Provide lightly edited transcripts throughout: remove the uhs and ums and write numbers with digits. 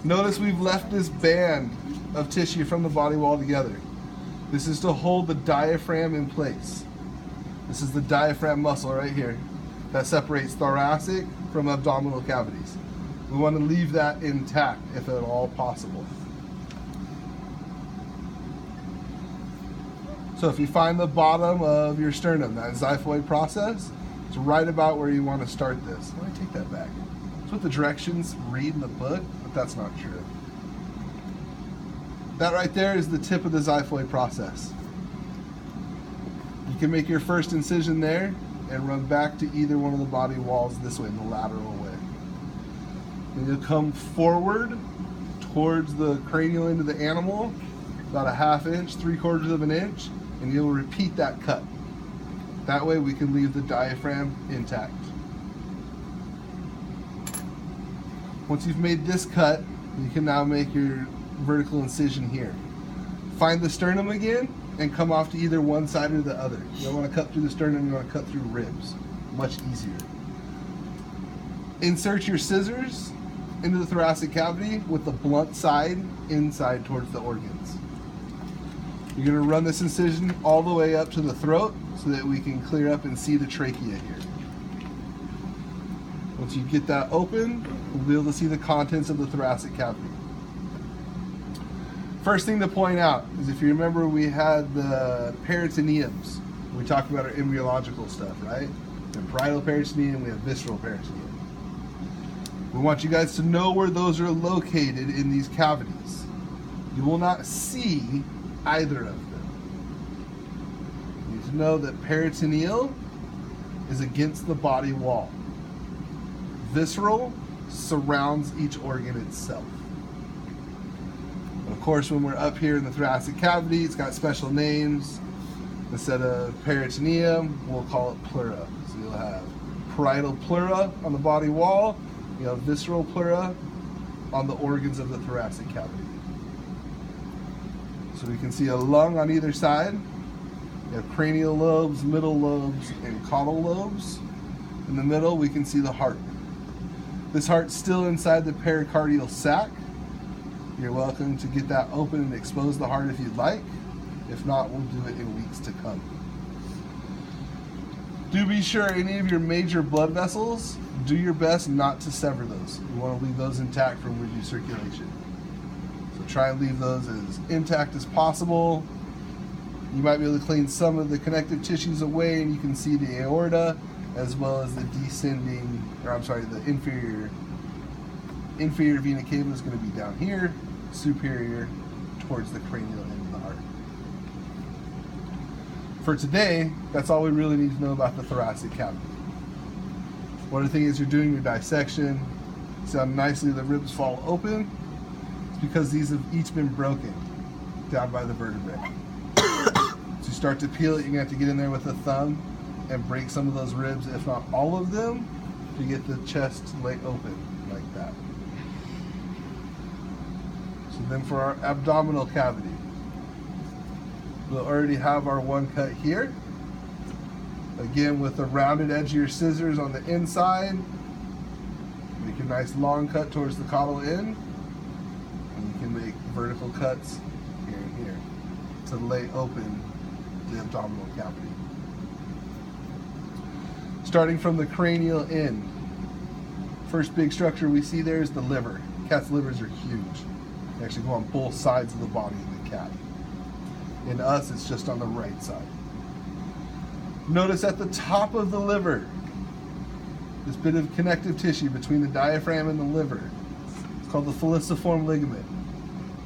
Notice we've left this band of tissue from the body wall together. This is to hold the diaphragm in place. This is the diaphragm muscle right here that separates thoracic from abdominal cavities. We want to leave that intact if at all possible. So if you find the bottom of your sternum, that xiphoid process, it's right about where you want to start this. Let me take that back. That's what the directions read in the book, but that's not true. That right there is the tip of the xiphoid process. You can make your first incision there and run back to either one of the body walls this way, in the lateral way. Then you'll come forward towards the cranial end of the animal, about a ½ inch, 3/4 of an inch, and you'll repeat that cut. That way we can leave the diaphragm intact. Once you've made this cut, you can now make your vertical incision here. Find the sternum again and come off to either one side or the other. You don't want to cut through the sternum, you want to cut through ribs. Much easier. Insert your scissors into the thoracic cavity with the blunt side inside towards the organs. You're going to run this incision all the way up to the throat so that we can clear up and see the trachea here. Once you get that open, we'll be able to see the contents of the thoracic cavity. First thing to point out is, if you remember, we had the peritoneums. We talked about our embryological stuff, right? We have parietal peritoneum, we have visceral peritoneum. We want you guys to know where those are located in these cavities. You will not see either of them. You need to know that peritoneal is against the body wall. Visceral surrounds each organ itself. And of course, when we're up here in the thoracic cavity, it's got special names. Instead of peritoneum, we'll call it pleura. So you'll have parietal pleura on the body wall, you have visceral pleura on the organs of the thoracic cavity. So we can see a lung on either side. We have cranial lobes, middle lobes, and caudal lobes. In the middle, we can see the heart. This heart's still inside the pericardial sac. You're welcome to get that open and expose the heart if you'd like. If not, we'll do it in weeks to come. Do be sure any of your major blood vessels, do your best not to sever those. You want to leave those intact for when we do circulation. So try and leave those as intact as possible. You might be able to clean some of the connective tissues away, and you can see the aorta as well as the the inferior vena cava is going to be down here, superior towards the cranial end of the heart. For today, that's all we really need to know about the thoracic cavity. One other thing is, you're doing your dissection. See how nicely the ribs fall open? It's because these have each been broken down by the vertebrae. So you start to peel it, you're going to have to get in there with a thumb and break some of those ribs, if not all of them, to get the chest to lay open like that. So then for our abdominal cavity, we'll already have our one cut here. Again, with the rounded edge of your scissors on the inside, make a nice long cut towards the caudal end, and you can make vertical cuts here and here to lay open the abdominal cavity. Starting from the cranial end, first big structure we see there is the liver. Cats' livers are huge. They actually go on both sides of the body of the cat. In us, it's just on the right side. Notice at the top of the liver, this bit of connective tissue between the diaphragm and the liver. It's called the falciform ligament.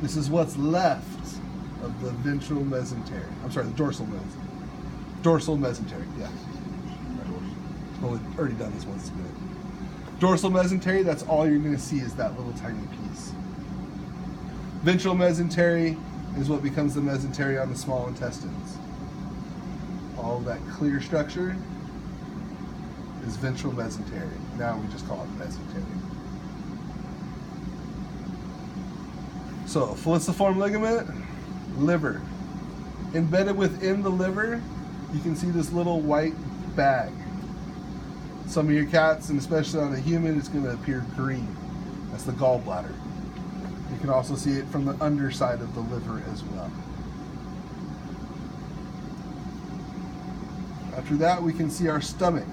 This is what's left of the ventral mesentery. I'm sorry, the dorsal mesentery. Dorsal mesentery, yeah. Well, we've already done this once. Dorsal mesentery, that's all you're going to see is that little tiny piece. Ventral mesentery is what becomes the mesentery on the small intestines. All of that clear structure is ventral mesentery. Now we just call it mesentery. So, falciform ligament, liver. Embedded within the liver, you can see this little white bag. Some of your cats, and especially on a human, it's going to appear green. That's the gallbladder. You can also see it from the underside of the liver as well. After that, we can see our stomach.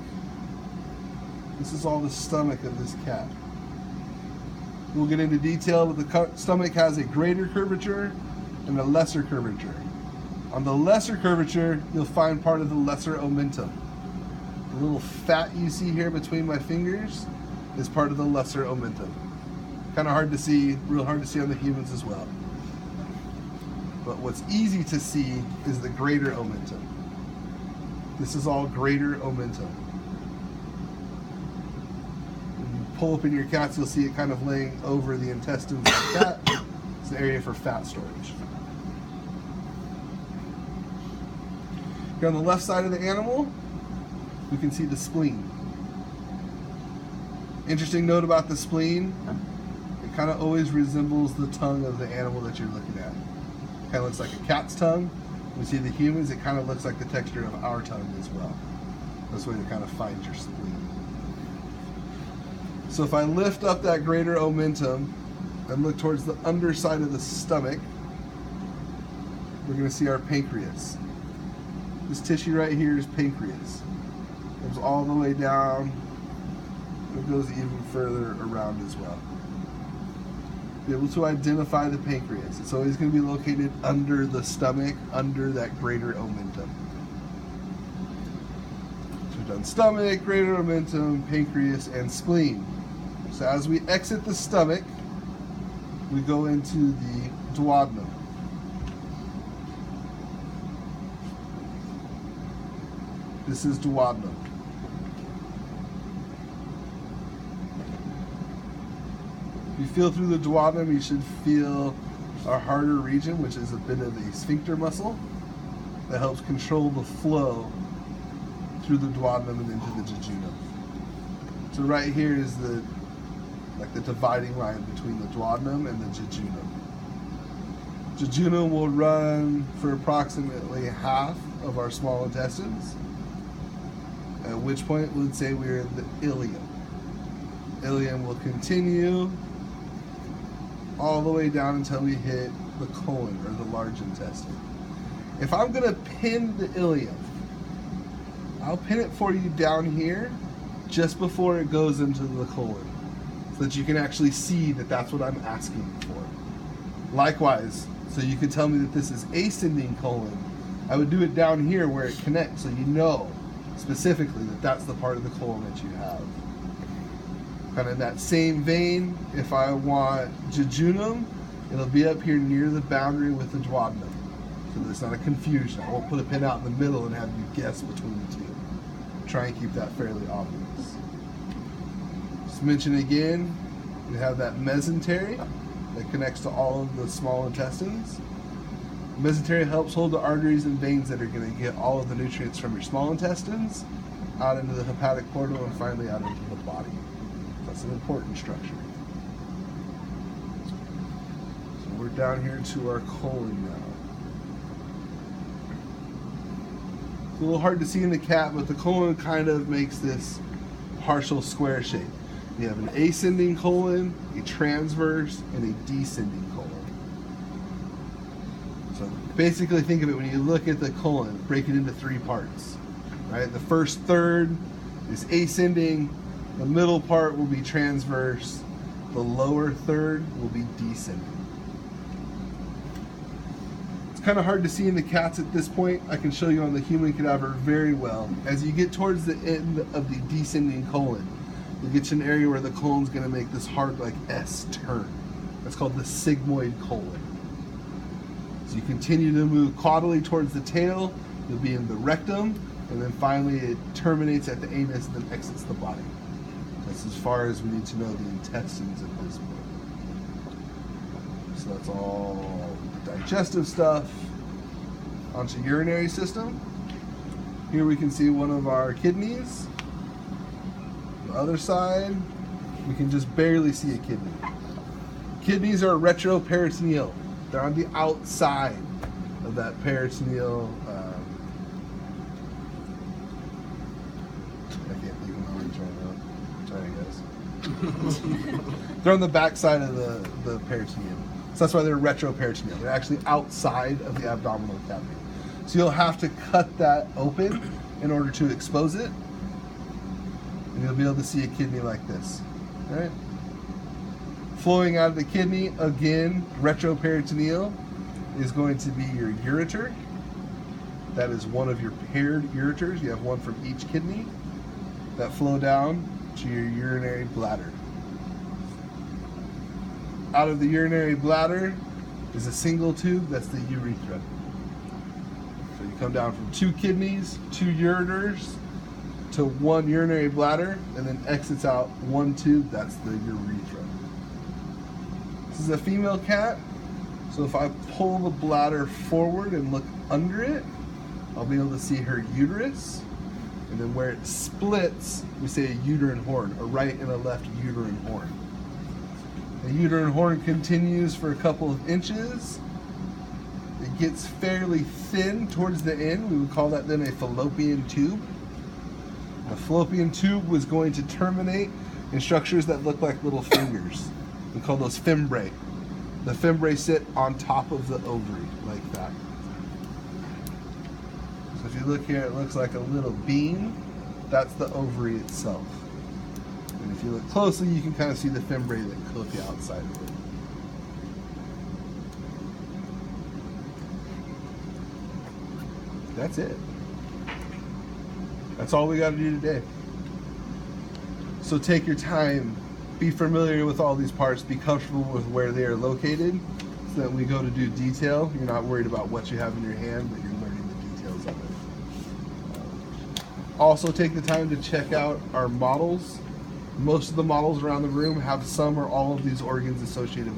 This is all the stomach of this cat. We'll get into detail, but the stomach has a greater curvature and a lesser curvature. On the lesser curvature, you'll find part of the lesser omentum. The little fat you see here between my fingers is part of the lesser omentum. Kind of hard to see, real hard to see on the humans as well. But what's easy to see is the greater omentum. This is all greater omentum. When you pull open your cats, you'll see it kind of laying over the intestines of the cat. It's an area for fat storage. Here on the left side of the animal, we can see the spleen. Interesting note about the spleen, it kind of always resembles the tongue of the animal that you're looking at. Kind of looks like a cat's tongue. When you see the humans, it kind of looks like the texture of our tongue as well. That's where you kind of find your spleen. So if I lift up that greater omentum and look towards the underside of the stomach, we're going to see our pancreas. This tissue right here is pancreas. It goes all the way down. It goes even further around as well. Be able to identify the pancreas. It's always going to be located under the stomach, under that greater omentum. So we've done stomach, greater omentum, pancreas, and spleen. So as we exit the stomach, we go into the duodenum. This is duodenum. If you feel through the duodenum, you should feel our harder region, which is a bit of a sphincter muscle that helps control the flow through the duodenum and into the jejunum. So right here is the dividing line between the duodenum and the jejunum. Jejunum will run for approximately half of our small intestines, at which point we'd say we're in the ileum. Ileum will continue all the way down until we hit the colon, or the large intestine. If I'm going to pin the ileum, I'll pin it for you down here just before it goes into the colon, so that you can actually see that that's what I'm asking for. Likewise, so you can tell me that this is ascending colon, I would do it down here where it connects, so you know specifically that that's the part of the colon that you have. Kind of in that same vein, if I want jejunum, it'll be up here near the boundary with the duodenum, so there's not a confusion. I won't put a pin out in the middle and have you guess between the two. Try and keep that fairly obvious. Just mention again, we have that mesentery that connects to all of the small intestines. Mesentery helps hold the arteries and veins that are going to get all of the nutrients from your small intestines out into the hepatic portal and finally out into the body. That's an important structure. So we're down here to our colon now. It's a little hard to see in the cat, but the colon kind of makes this partial square shape. You have an ascending colon, a transverse, and a descending colon. So basically think of it, when you look at the colon, break it into three parts. Right? The first third is ascending, the middle part will be transverse, the lower third will be descending. It's kind of hard to see in the cats at this point. I can show you on the human cadaver very well. As you get towards the end of the descending colon, you get to an area where the colon's going to make this hard like S turn. That's called the sigmoid colon. So you continue to move caudally towards the tail, you'll be in the rectum, and then finally it terminates at the anus and then exits the body. That's as far as we need to know the intestines at this point. So that's all the digestive stuff. Onto urinary system. Here we can see one of our kidneys. The other side, we can just barely see a kidney. Kidneys are retroperitoneal. They're on the outside of that peritoneal. I can't think of the words right now. Sorry, guys. They're on the back side of the peritoneum. So that's why they're retroperitoneal. They're actually outside of the abdominal cavity. So you'll have to cut that open in order to expose it. And you'll be able to see a kidney like this. All right? Flowing out of the kidney, again, retroperitoneal, is going to be your ureter. That is one of your paired ureters. You have one from each kidney that flow down to your urinary bladder. Out of the urinary bladder is a single tube, that's the urethra. So you come down from 2 kidneys, 2 ureters, to 1 urinary bladder, and then exits out 1 tube, that's the urethra. This is a female cat, so if I pull the bladder forward and look under it, I'll be able to see her uterus, and then where it splits, we say a uterine horn, a right and a left uterine horn. The uterine horn continues for a couple of inches. It gets fairly thin towards the end. We would call that then a fallopian tube. The fallopian tube was going to terminate in structures that look like little fingers. We call those fimbriae. The fimbriae sit on top of the ovary, like that. So if you look here, it looks like a little bean. That's the ovary itself. And if you look closely, you can kind of see the fimbriae that coat the outside of it. That's it. That's all we got to do today. So take your time, be familiar with all these parts, be comfortable with where they are located, so that when we go to do detail, you're not worried about what you have in your hand, but you're learning the details of it. Also take the time to check out our models. Most of the models around the room have some or all of these organs associated with